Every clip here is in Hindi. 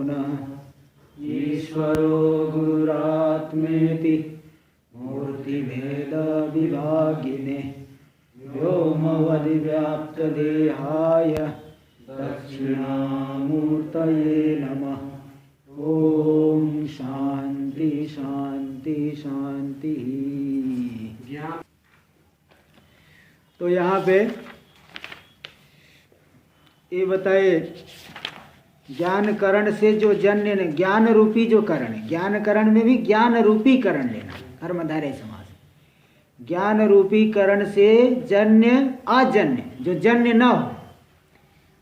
पुनः ईश्वरो गुरुरात्मेति मूर्तिभेदविभागिने व्योमवद्व्याप्तदेहाय दक्षिणामूर्तये नमः। ओम शांति शांति शांति। तो यहाँ पे ये बताए ज्ञान करण से जो जन्य ज्ञान रूपी जो करण है, ज्ञान करण में भी ज्ञान रूपी करण लेना, कर्मधारय समास। ज्ञान रूपी करण से जन्य अजन्य, जो जन्य न हो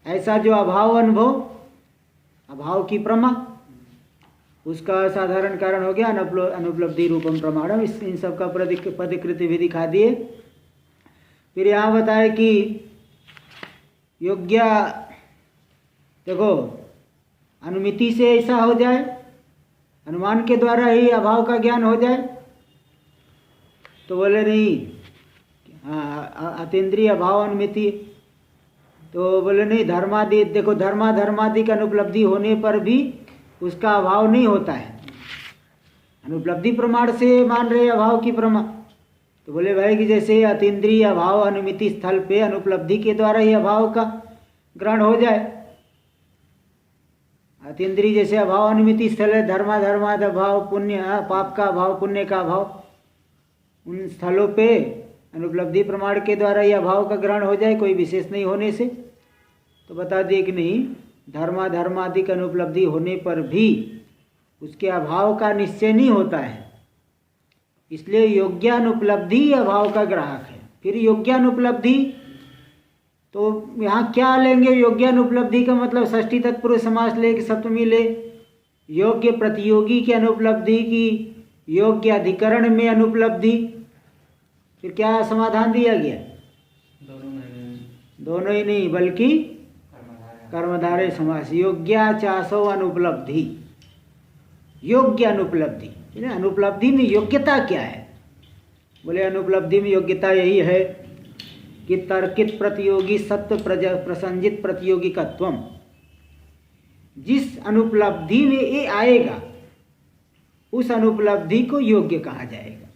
ऐसा जो अभाव अनुभव, अभाव की प्रमा, उसका साधारण कारण हो गया अनुपलब्धि रूपम प्रमाणम। इन सब का पदकृति भी दिखा दिए। फिर यहाँ बताए कि योग्य, देखो अनुमिति से ऐसा हो जाए, अनुमान के द्वारा ही अभाव का ज्ञान हो जाए, तो बोले नहीं, अतीन्द्रिय अभाव अनुमिति, तो बोले नहीं धर्मादि, देखो धर्मादि का अनुपलब्धि होने पर भी उसका अभाव नहीं होता है। अनुपलब्धि प्रमाण से मान रहे अभाव की प्रमा, तो बोले भाई कि जैसे अतीन्द्रिय अभाव अनुमिति स्थल पे अनुपलब्धि के द्वारा ही अभाव का ग्रहण हो जाए। अतीन्द्रिय जैसे अभाव अनुमिति स्थल है, धर्माद अभाव, पुण्य पाप का अभाव, पुण्य का अभाव, उन स्थलों पे अनुपलब्धि प्रमाण के द्वारा ही अभाव का ग्रहण हो जाए कोई विशेष नहीं होने से। तो बता दिए कि नहीं, धर्माधिक अनुपलब्धि होने पर भी उसके अभाव का निश्चय नहीं होता है, इसलिए योग्यानुपलब्धि अभाव का ग्राहक है। फिर योग्यानुपलब्धि, तो यहाँ क्या लेंगे? योग्यानुपलब्धि का मतलब षष्ठी तत्पुरुष समास ले कि सप्तमी ले, योग्य प्रतियोगी की अनुपलब्धि की, योग्य अधिकरण में अनुपलब्धि। फिर क्या समाधान दिया गया? दोनों ही नहीं बल्कि कर्मधारय समास। योग्याचासो अनुपलब्धि, योग्य अनुपलब्धि। अनुपलब्धि में योग्यता क्या है? बोले अनुपलब्धि में योग्यता यही है कि तर्कित प्रतियोगी सत्व प्रसंजित प्रतियोगिकत्वम। जिस अनुपलब्धि में ये आएगा उस अनुपलब्धि को योग्य कहा जाएगा।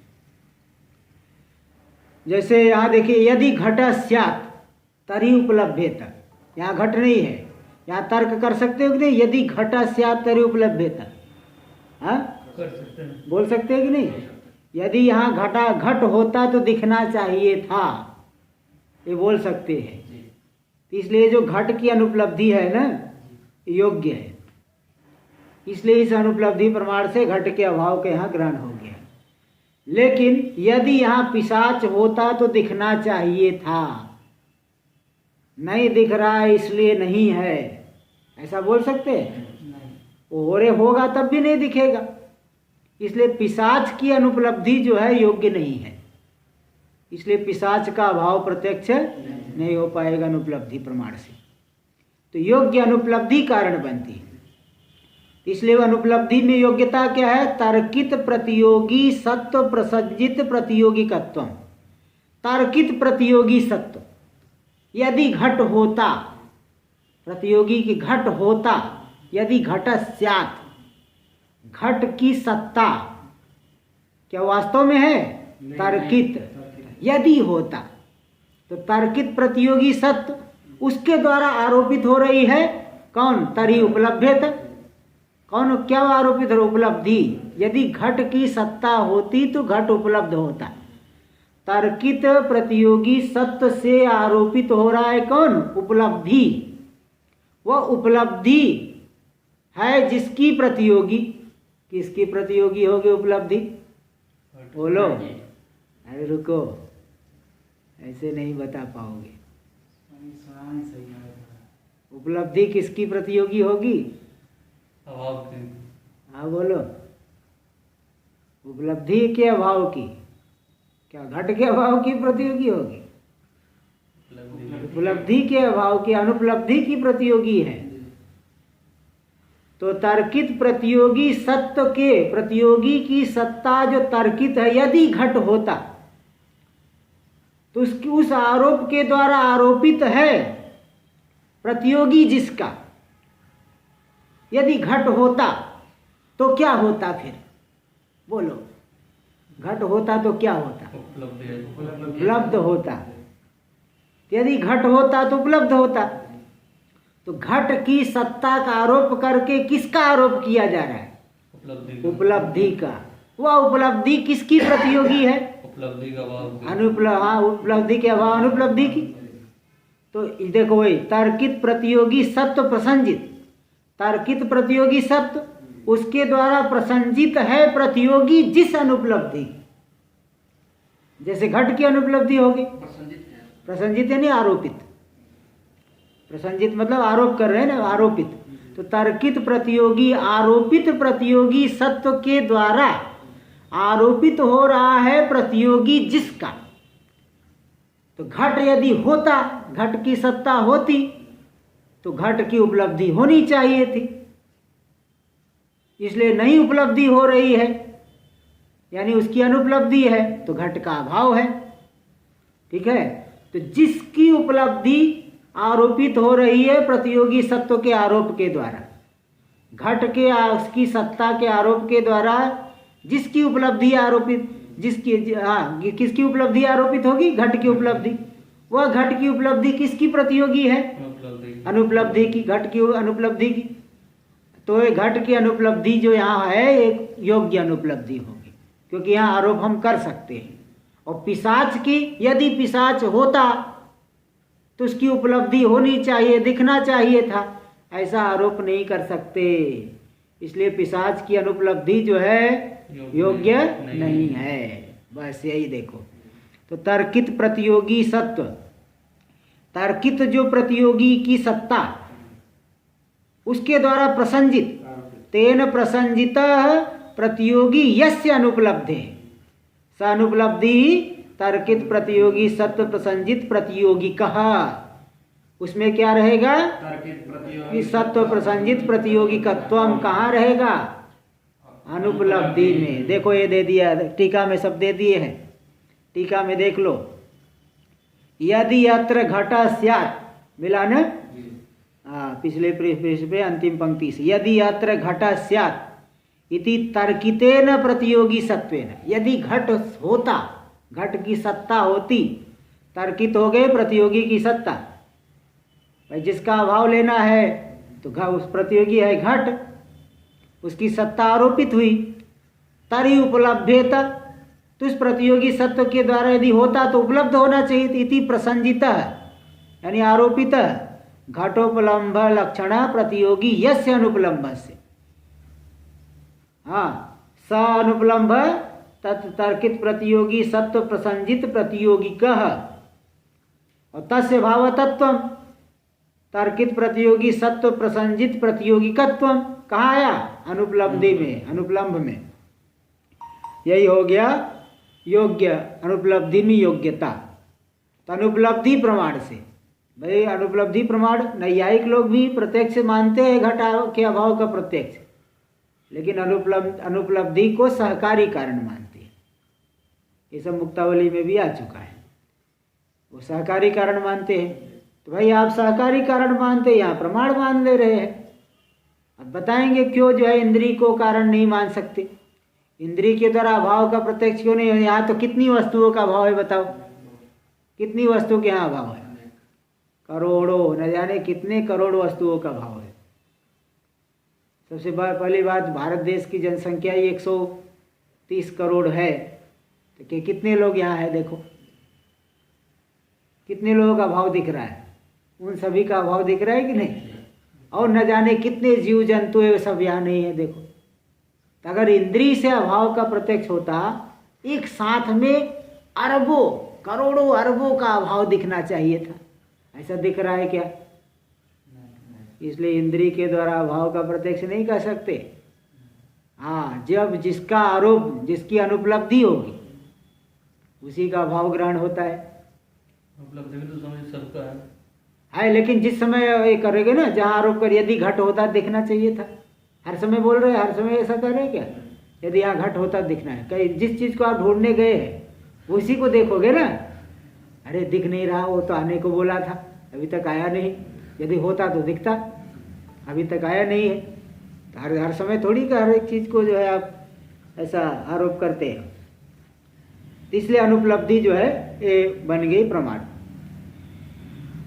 जैसे यहाँ देखिए, यदि घट स्यात् तरी उपलभ्येत, यहाँ घट नहीं है, यहाँ तर्क कर सकते हो कि नहीं? यदि घट स्यात् तरी उपलभ्येत, हाँ बोल सकते हैं कि नहीं? यदि यहाँ घट होता तो दिखना चाहिए था, ये बोल सकते हैं। इसलिए जो घट की अनुपलब्धि है ना, योग्य है, इसलिए इस अनुपलब्धि प्रमाण से घट के अभाव के यहाँ ग्रहण हो गया। लेकिन यदि यहाँ पिशाच होता तो दिखना चाहिए था, नहीं दिख रहा है इसलिए नहीं है, ऐसा बोल सकते हैं? और होगा तब भी नहीं दिखेगा, इसलिए पिशाच की अनुपलब्धि जो है योग्य नहीं है, इसलिए पिशाच का अभाव प्रत्यक्ष नहीं हो पाएगा अनुपलब्धि प्रमाण से। तो योग्य अनुपलब्धि कारण बनती है, इसलिए अनुपलब्धि में योग्यता क्या है? तर्कित प्रतियोगी सत्व प्रसंजित प्रतियोगिकत्व। तर्कित प्रतियोगी सत्व, यदि घट होता, प्रतियोगी की घट होता, यदि घट स्यात्, घट की सत्ता क्या वास्तव में है? तर्कित यदि होता, तो तर्कित प्रतियोगी सत्व उसके द्वारा आरोपित हो रही है। कौन? तरी उपलभ्यत। कौन क्या आरोपित हो? उपलब्धि। यदि घट की सत्ता होती तो घट उपलब्ध होता। तर्कित प्रतियोगी सत्व से आरोपित हो रहा है कौन? उपलब्धि। वह उपलब्धि है जिसकी प्रतियोगी, किसकी प्रतियोगी होगी उपलब्धि? बोलो, अरे रुको, ऐसे नहीं बता पाओगे। उपलब्धि किसकी प्रतियोगी होगी? हाँ बोलो, उपलब्धि के अभाव की, क्या घट के अभाव की प्रतियोगी होगी? उपलब्धि के अभाव की, अनुपलब्धि की प्रतियोगी है। तो तर्कित प्रतियोगी सत्व के प्रतियोगी की सत्ता जो तर्कित है, यदि घट होता तो उसकी उस आरोप के द्वारा आरोपित है प्रतियोगी जिसका, यदि घट होता तो क्या होता फिर? बोलो, घट होता तो क्या होता? उपलब्ध होता। यदि घट होता तो उपलब्ध होता। तो घट की सत्ता का आरोप करके किसका आरोप किया जा रहा है? उपलब्धि का। वह उपलब्धि किसकी प्रतियोगी है? उपलब्धि का अभाव। उपलब्धि के अभाव अनुपलब्धि की। तो देखो वही तर्कित प्रतियोगी सत्व प्रसंजित, तर्कित प्रतियोगी सत्व, उसके द्वारा प्रसंजित है प्रतियोगी जिस अनुपलब्धि। जैसे घट की अनुपलब्धि होगी, प्रसंजित यानी आरोपित। प्रसंजित मतलब आरोप कर रहे हैं ना, आरोपित। तो तर्कित प्रतियोगी आरोपित प्रतियोगी सत्व के द्वारा आरोपित हो रहा है प्रतियोगी जिसका। तो घट यदि होता, घट की सत्ता होती तो घट की उपलब्धि होनी चाहिए थी, इसलिए नहीं उपलब्धि हो रही है, यानी उसकी अनुपलब्धि है, तो घट का अभाव है। ठीक है। तो जिसकी उपलब्धि आरोपित हो रही है प्रतियोगी सत्व के आरोप के द्वारा, घट के उसकी सत्ता के आरोप के द्वारा जिसकी उपलब्धि आरोपित, जिसकी किसकी उपलब्धि आरोपित होगी? घट की उपलब्धि। वह घट की उपलब्धि किसकी प्रतियोगी है? अनुपलब्धि की, घट की अनुपलब्धि की। तो ये घट की अनुपलब्धि जो यहाँ है एक योग्य अनुपलब्धि होगी, क्योंकि यहाँ आरोप हम कर सकते हैं। और पिशाच की, यदि पिशाच होता तो उसकी उपलब्धि होनी चाहिए, दिखना चाहिए था, ऐसा आरोप नहीं कर सकते। इसलिए पिशाच की अनुपलब्धि जो है योग्य नहीं है। बस यही देखो। तो तर्कित प्रतियोगी सत्व, तर्कित जो प्रतियोगी की सत्ता उसके द्वारा प्रसंजित, तेन प्रसंजित प्रतियोगी यस्य अनुपलब्धे स अनुपलब्धि तर्कित प्रतियोगी सत्व प्रसंजित प्रतियोगी कहा। उसमें क्या रहेगा? कि सत्व प्रसंजित प्रतियोगी कत्वम कहाँ रहेगा? अनुपलब्धि में। देखो ये दे दिया, टीका में सब दे दिए हैं। टीका में देख लो, यदि अत्र घट स्यात्, मिला न? पिछले पृष्ठ पे अंतिम पंक्ति से, यदि अत्र घट स्यात् इति तर्कितेन प्रतियोगी सत्वेन। यदि घट होता, घट की सत्ता होती, तर्कित हो गए प्रतियोगी की सत्ता। भाई जिसका अभाव लेना है तो उस प्रतियोगी है घट, उसकी सत्ता आरोपित हुई, तरी उपलब्धेत, तो उस प्रतियोगी सत्व के द्वारा यदि होता तो उपलब्ध होना चाहिए। इति प्रसंजित यानी आरोपित घटोपलम्भ लक्षण प्रतियोगी यस्य अनुपलम्भ से। स अनुपलम्भ तर्कित प्रतियोगी सत्व प्रसंजित प्रतियोगी कह। और तस्य भावतत्व तर्कित प्रतियोगी सत्व प्रसंजित प्रतियोगिकत्व कहाँ आया? अनुपलब्धि में, अनुपलम्भ में। यही हो गया योग्य, अनुपलब्धि में योग्यता। तो अनुपलब्धि प्रमाण से, भाई अनुपलब्धि प्रमाण नैयायिक लोग भी प्रत्यक्ष मानते हैं घट के अभाव का प्रत्यक्ष, लेकिन अनुपलब्धि को सहकारी कारण मानते हैं। ये सब मुक्तावली में भी आ चुका है, वो सहकारी कारण मानते हैं। तो भाई आप सहकारी कारण मानते, यहाँ प्रमाण मान ले रहे हैं। अब बताएंगे क्यों जो है इंद्रिय को कारण नहीं मान सकते, इंद्रिय के द्वारा अभाव का प्रत्यक्ष क्यों नहीं? यहाँ तो कितनी वस्तुओं का अभाव है, बताओ कितनी वस्तु के यहाँ अभाव है? करोड़ों, न जाने कितने करोड़ वस्तुओं का अभाव है। सबसे पहली बात, भारत देश की जनसंख्या ही 130 करोड़ है, तो कितने लोग यहाँ है? देखो कितने लोगों का अभाव दिख रहा है, उन सभी का अभाव दिख रहा है कि नहीं? और न जाने कितने जीव जंतु है, सब यहाँ नहीं है। देखो, तो अगर इंद्रिय से अभाव का प्रत्यक्ष होता, एक साथ में अरबों करोड़ों अरबों का अभाव दिखना चाहिए था, ऐसा दिख रहा है क्या? इसलिए इंद्रिय के द्वारा अभाव का प्रत्यक्ष नहीं कर सकते। हाँ, जब जिसका आरोप, जिसकी अनुपलब्धि होगी उसी का अभाव ग्रहण होता है। उपलब्धि भी तो समझ सबका है, लेकिन जिस समय ये करेंगे ना, जहाँ आरोप कर यदि घट होता दिखना चाहिए था, हर समय बोल रहे हैं, हर समय ऐसा कर रहे हैं क्या? यदि यहाँ घट होता दिखना है, कहीं जिस चीज़ को आप ढूंढने गए हैं उसी को देखोगे ना। अरे दिख नहीं रहा, वो तो आने को बोला था, अभी तक आया नहीं, यदि होता तो दिखता, अभी तक आया नहीं है। हर समय थोड़ी का हर एक चीज को जो है आप ऐसा आरोप करते हैं। इसलिए अनुपलब्धि जो है ये बन गई प्रमाण।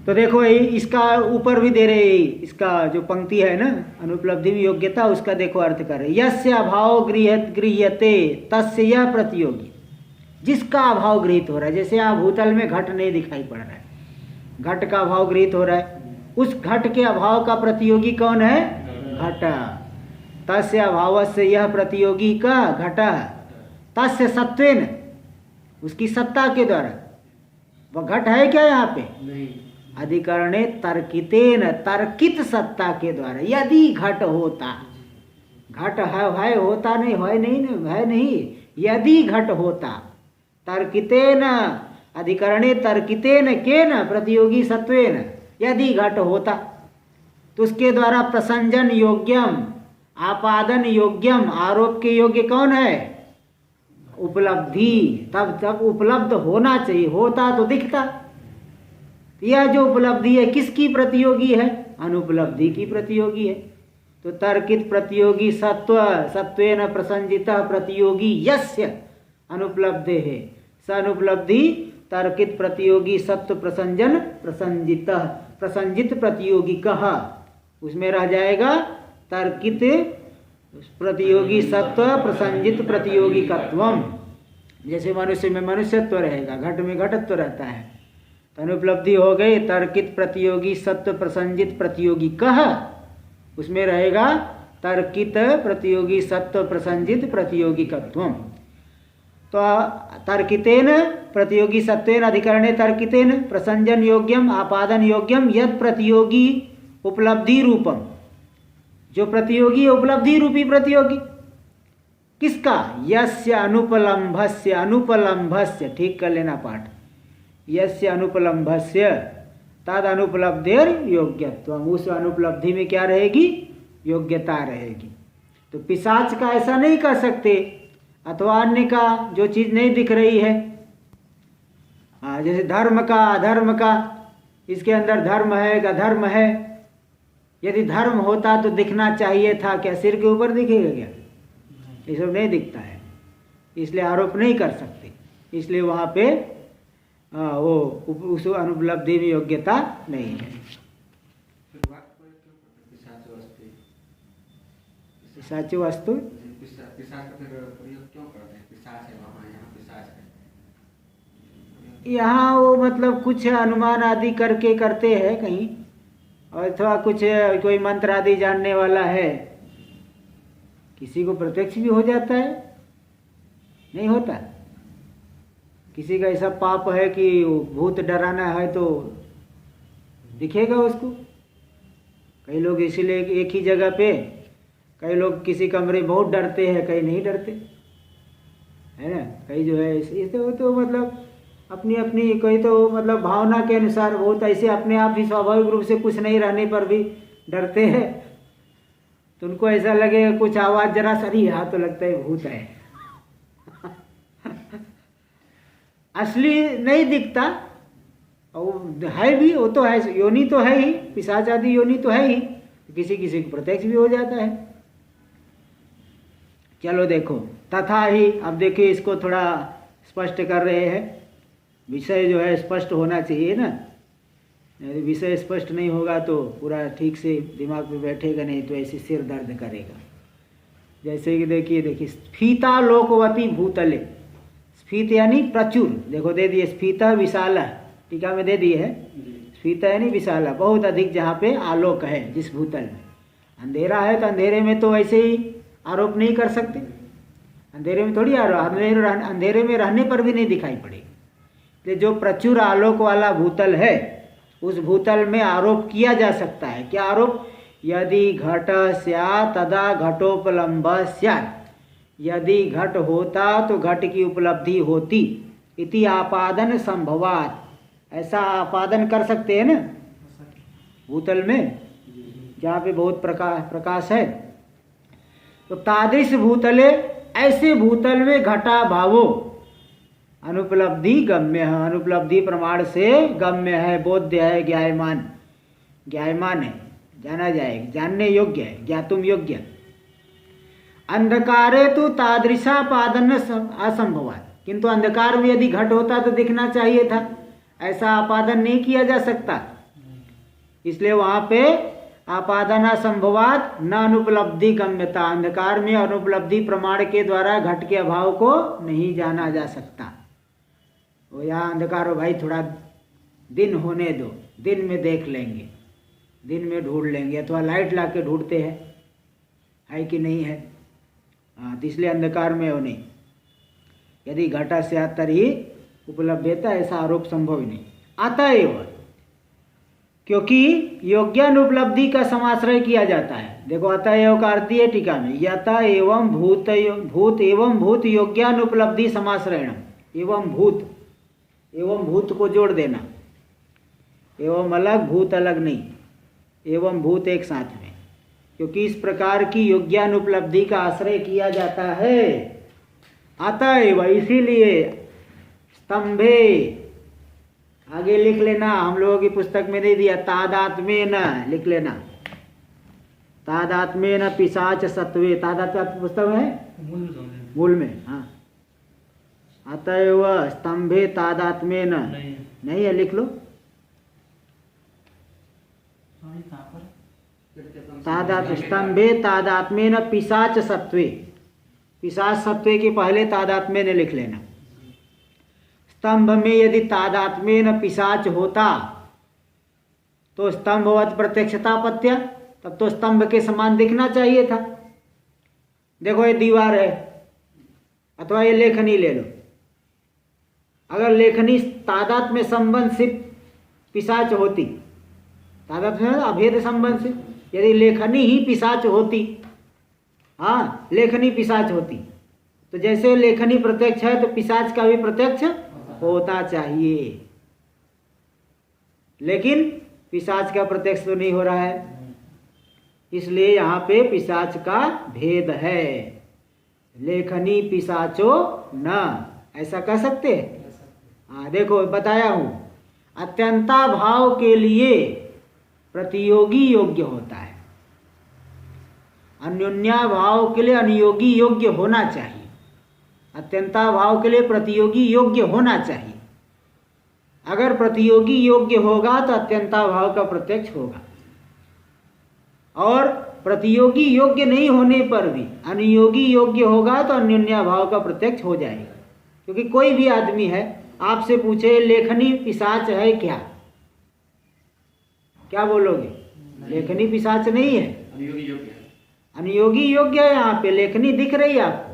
तो देखो इसका ऊपर भी दे रहे, इसका जो पंक्ति है ना, अनुपलब्धि में योग्यता, उसका देखो अर्थ कर रहे, यस्य अभाव गृह्यते तस्य यह प्रतियोगी। जिसका अभाव गृहीत हो रहा है, जैसे आप भूतल में घट नहीं दिखाई पड़ रहा है, घट का अभाव गृहीत हो रहा है, उस घट के अभाव का प्रतियोगी कौन है? घट। तस्य अभावस्य यह प्रतियोगी का घट, तस्य सत्वेन, उसकी सत्ता के द्वारा। वह घट है क्या यहाँ पे? नहीं। अधिकरणे तर्कितेन, तर्कित सत्ता के द्वारा। यदि घट होता, घट है होता नहीं, है नहीं, है नहीं, यदि घट होता, तर्कितेन अधिकरणे तर्कितेन केन प्रतियोगी सत्वेन, यदि घट होता तो उसके द्वारा प्रसंजन योग्यम, आपादन योग्यम, आरोप के योग्य कौन है? उपलब्धि। तब उपलब्ध होना चाहिए, होता तो दिखता। यह जो उपलब्धि है किसकी प्रतियोगी है? अनुपलब्धि की प्रतियोगी है। तो तर्कित प्रतियोगी सत्व, सत्वेन प्रसंजितः प्रतियोगी यस्य अनुपलब्धे है, स अनुपलब्धि तर्कित प्रतियोगी सत्व प्रसंजन प्रसंजितः, प्रसंजित प्रतियोगी कहा, उसमें रह जाएगा तर्कित प्रतियोगी सत्व प्रसंजित प्रतियोगी कत्वम। जैसे मनुष्य में मनुष्यत्व रहेगा, घट में घटत्व रहता है, तो अनुपलब्धि हो गई तर्कित प्रतियोगी सत्व प्रसंजित प्रतियोगी कह, उसमें रहेगा तर्कित प्रतियोगी सत्व प्रसंजित प्रतियोगी कत्वम। तो तर्कितेन प्रतियोगी सत्वेन अधिकरणे तर्कितेन प्रसंजन योग्यम आपादन योग्यम यद प्रतियोगी उपलब्धि रूपम। जो प्रतियोगी उपलब्धि रूपी प्रतियोगी किसका? यस्य अनुपलम्भस्य, अनुपलम्भस्य, ठीक कर लेना पाठ, यस्य अनुपलम्भस्य तद अनुपलब्धेर योग्यत्वम। उस अनुपलब्धि में क्या रहेगी? योग्यता रहेगी। तो पिशाच का ऐसा नहीं कर सकते, अथवा अन्य का जो चीज नहीं दिख रही है, जैसे धर्म का अधर्म का, इसके अंदर धर्म है अधर्म है, यदि धर्म होता तो दिखना चाहिए था, क्या सिर के ऊपर दिखेगा क्या? ये सब नहीं दिखता है, इसलिए आरोप नहीं कर सकते। इसलिए वहाँ पे वो उस अनुपलब्धि में योग्यता नहीं है। पिशाच वस्तु यहाँ वो मतलब कुछ अनुमान आदि करके करते हैं कहीं, और अथवा कुछ कोई मंत्र आदि जानने वाला है, किसी को प्रत्यक्ष भी हो जाता है, नहीं होता। किसी का ऐसा पाप है कि भूत डराना है तो दिखेगा उसको। कई लोग इसीलिए एक ही जगह पे, कई लोग किसी कमरे बहुत डरते हैं, कई नहीं डरते, है ना। कई जो है इसे तो मतलब अपनी अपनी, कोई तो मतलब भावना के अनुसार, बहुत ऐसे अपने आप ही स्वाभाविक रूप से कुछ नहीं रहने पर भी डरते हैं, तो उनको ऐसा लगे कुछ आवाज़ जरा सही है तो लगता है भूत है। असली नहीं दिखता, और है भी, वो तो है, योनि तो है ही, पिशाच आदि योनि तो है ही, किसी किसी को प्रत्यक्ष भी हो जाता है। चलो देखो, तथा ही, अब देखिए इसको थोड़ा स्पष्ट कर रहे हैं। विषय जो है स्पष्ट होना चाहिए ना, यदि विषय स्पष्ट नहीं होगा तो पूरा ठीक से दिमाग में बैठेगा नहीं, तो ऐसे सिर दर्द करेगा। जैसे कि देखिए स्फीता लोकवती भूतले, स्फीत यानी प्रचुर, देखो दे दिए स्फीता विशाला, टीका में दे दिए है, स्फीता यानी विशाला, बहुत अधिक जहाँ पे आलोक है जिस भूतल में। अंधेरा है तो अंधेरे में तो ऐसे ही आरोप नहीं कर सकते, अंधेरे में थोड़ी आरोप, अंधेरे में रहने पर भी नहीं दिखाई पड़ेगा। जो प्रचुर आलोक वाला भूतल है, उस भूतल में आरोप किया जा सकता है। क्या आरोप? यदि घट स्यात् तदा घटोपलम्भ स्यात्, यदि घट होता तो घट की उपलब्धि होती, इति आपादन संभवात, ऐसा आपादन कर सकते हैं ना भूतल में, जहाँ पे बहुत प्रकाश है। तो तादृश भूतले, ऐसे भूतल में घटा भावो अनुपलब्धि गम्य है, अनुपलब्धि प्रमाण से गम्य है, बोध्य है, ज्ञायमान, ज्ञायमान है, जाना जाएगा, जानने योग्य है, ज्ञातुम योग्य। अंधकारे तो तादृशापादन असंभवात, किंतु अंधकार में यदि घट होता तो दिखना चाहिए था, ऐसा आपादन नहीं किया जा सकता, इसलिए वहां पे आपादन असंभवात न अनुपलब्धि गम्यता, अंधकार में अनुपलब्धि प्रमाण के द्वारा घट के अभाव को नहीं जाना जा सकता। वो यहाँ अंधकार हो भाई, थोड़ा दिन होने दो, दिन में देख लेंगे, दिन में ढूंढ लेंगे, अथवा लाइट ला के ढूंढते हैं, है कि नहीं है। हाँ, तो इसलिए अंधकार में हो नहीं। यदि घटा से तरी उपलब्धता, ऐसा आरोप संभव ही नहीं। अतएव, क्योंकि योग्यानुपलब्धि का समाश्रय किया जाता है। देखो अतएव का अर्थ है टीका में, यत एवं भूत एवं भूत योग्यानुपलब्धि समाश्रयणम, एवं भूत को जोड़ देना, एवं अलग भूत अलग नहीं, एवं भूत एक साथ में, क्योंकि इस प्रकार की योग्यानुपलब्धि का आश्रय किया जाता है। अतएव, इसीलिए स्तंभे, आगे लिख लेना, हम लोगों की पुस्तक में नहीं दिया, तादात्म्येन लिख लेना, तादात्म्येन पिशाच सत्वे, तादात्म्य पुस्तक है मूल में। हाँ, अतएव स्तंभे तादात्म्येन नहीं है, लिख लो, स्तंभे तादात्म्येन पिशाच सत्वे, पिशाच सत्वे के पहले तादात्म्येन लिख लेना। स्तंभ में यदि तादात्म्येन पिशाच होता तो स्तंभवत प्रत्यक्षतापत्य, तब तो स्तंभ के समान दिखना चाहिए था। देखो ये दीवार है, अथवा ये लेखनी ले लो, अगर लेखनी तादात्म्य संबंध से पिशाच होती, तादात्म्य अभेद संबंध से, यदि लेखनी ही पिशाच होती, हाँ लेखनी पिशाच होती, तो जैसे लेखनी प्रत्यक्ष है तो पिशाच का भी प्रत्यक्ष होता चाहिए, लेकिन पिशाच का प्रत्यक्ष तो नहीं हो रहा है, इसलिए यहाँ पे पिशाच का भेद है। लेखनी पिशाचो न, ऐसा कह सकते हैं। हाँ देखो बताया हूँ, अत्यंता भाव के लिए प्रतियोगी योग्य होता है, अन्योन्या भाव के लिए अनुयोगी योग्य होना चाहिए, अत्यंता भाव के लिए प्रतियोगी योग्य होना चाहिए। अगर प्रतियोगी योग्य होगा तो अत्यंता भाव का प्रत्यक्ष होगा, और प्रतियोगी योग्य नहीं होने पर भी अनुयोगी योग्य होगा तो अन्योन्या भाव का प्रत्यक्ष हो जाएगा। क्योंकि कोई भी आदमी है, आपसे पूछे लेखनी पिशाच है क्या, क्या बोलोगे? लेखनी पिशाच नहीं है, अनुयोगी योग्य है। यहाँ पे लेखनी दिख रही है आपको,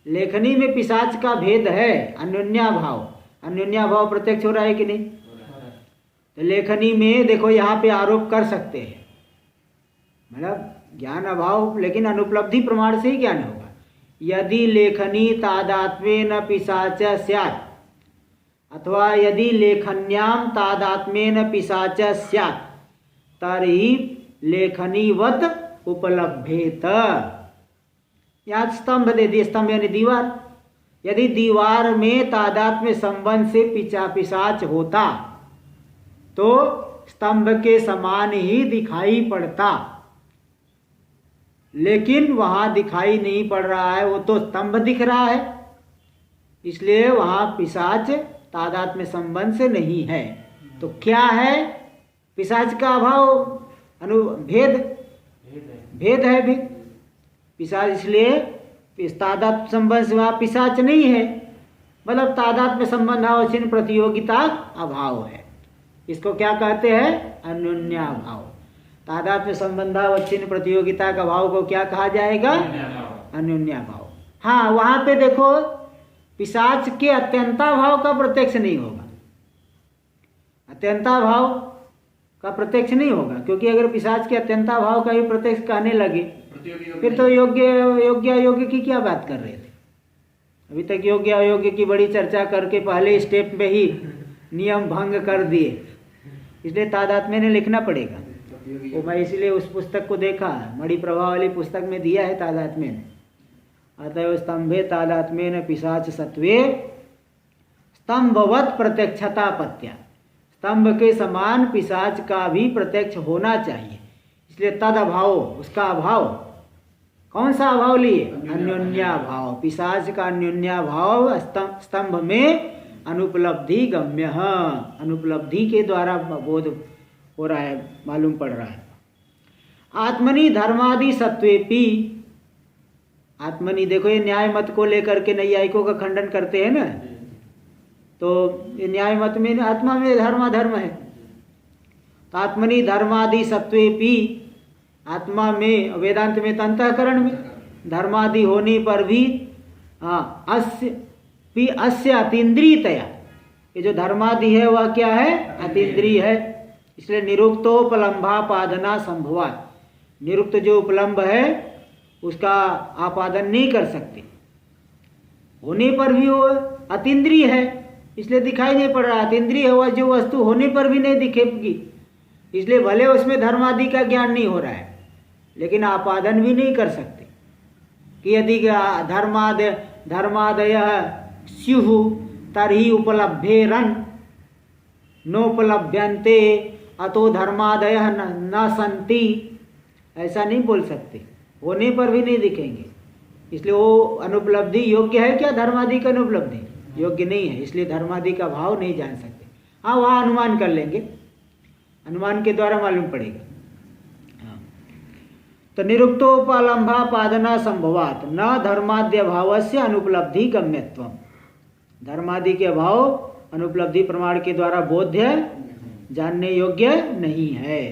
लेखनी में पिशाच का भेद है, अन्योन्या भाव, अन्योन्या भाव प्रत्यक्ष हो रहा है कि नहीं? तो लेखनी में देखो यहाँ पे आरोप कर सकते हैं, मतलब ज्ञान अभाव, लेकिन अनुपलब्धि प्रमाण से ही ज्ञान होगा। यदि लेखनी तादात्म्येन पिशाच स्यात्, अथवा यदि लेखन्याम तादात्म्येन पिशाच स्यात् तर्हि लेखनीवत उपलभ्येत। यहाँ स्तंभ दे दिए, स्तंभ यानी दीवार, यदि दीवार में तादात्म्य संबंध से पिशाच होता तो स्तंभ के समान ही दिखाई पड़ता, लेकिन वहां दिखाई नहीं पड़ रहा है, वो तो स्तंभ दिख रहा है, इसलिए वहां पिशाच तादात्म्य संबंध से नहीं है। तो क्या है? पिशाच का अभाव, भेद है भी पिशाच, इसलिए तादात्म्य संबंध से वहां पिशाच नहीं है, मतलब तादात्म्य संबंधावच्छिन्न प्रतियोगिता अभाव है। इसको क्या कहते हैं? अन्योन्या भाव। तादात्म्य संबंधावच्छिन्न प्रतियोगिता का भाव को क्या कहा जाएगा? अन्योन्या भाव। हाँ, वहां पे देखो पिशाच के अत्यंता भाव का प्रत्यक्ष नहीं होगा, अत्यंता भाव का प्रत्यक्ष नहीं होगा, क्योंकि अगर पिशाच के अत्यंता भाव का ही प्रत्यक्ष कहने लगे फिर तो योग्य अयोग्य की क्या बात कर रहे थे? अभी तक योग्य अयोग्य की बड़ी चर्चा करके पहले स्टेप में ही नियम भंग कर दिए, इसलिए तादात्म्य ने लिखना पड़ेगा। वो मैं इसलिए उस पुस्तक को देखा, मणि प्रभा वाली पुस्तक में दिया है तादात्म्य ने। अतएव स्तंभे तादात्म्येन पिशाच सत्वे स्तंभवत प्रत्यक्षतापत्या, स्तंभ के समान पिशाच का भी प्रत्यक्ष होना चाहिए, इसलिए तद अभाव, उसका अभाव कौन सा अभाव लिए? अन्योन्याभाव। पिशाच का अन्योन्याभाव स्तंभ में अनुपलब्धि गम्य, अनुपलब्धि के द्वारा बोध हो रहा है, मालूम पड़ रहा है। आत्मनि धर्मादि सत्वेपि, आत्मनि देखो ये न्याय मत को लेकर के नैयायिकों का खंडन करते हैं ना, तो ये न्याय मत में आत्मा में धर्माधर्म है, तो आत्मनि धर्मादि सत्वेपि, आत्मा में वेदांत में अंतःकरण में धर्मादि होने पर भी अस्य अतीन्द्रियतया, ये जो धर्मादि है वह क्या है? अतीन्द्रिय है। इसलिए निरुक्तोपलम्भापादना संभवात, निरुक्त जो उपलम्ब है उसका आपादन नहीं कर सकते, होने पर भी वो अतीन्द्रिय है, इसलिए दिखाई नहीं पड़ रहा। अतीन्द्रिय हुआ जो वस्तु होने पर भी नहीं दिखेगी, इसलिए भले उसमें धर्मादि का ज्ञान नहीं हो रहा है, लेकिन आपादन भी नहीं कर सकते कि यदि धर्मादय स्युः तर्हि उपलभ्येरन् नोपलभ्यन्ते अतो धर्मादय न सन्ति, ऐसा नहीं बोल सकते, होने पर भी नहीं दिखेंगे। इसलिए वो अनुपलब्धि योग्य है क्या? धर्मादि का अनुपलब्धि योग्य नहीं है, इसलिए धर्मादि का भाव नहीं जान सकते। हाँ, वहाँ अनुमान कर लेंगे, अनुमान के द्वारा मालूम पड़ेगा। हाँ, तो निरुक्तोपलम्भापादना संभवात न धर्माद्य भाव से अनुपलब्धि गम्यत्वम, धर्मादि के अभाव अनुपलब्धि प्रमाण के द्वारा बोध्य जानने योग्य नहीं है।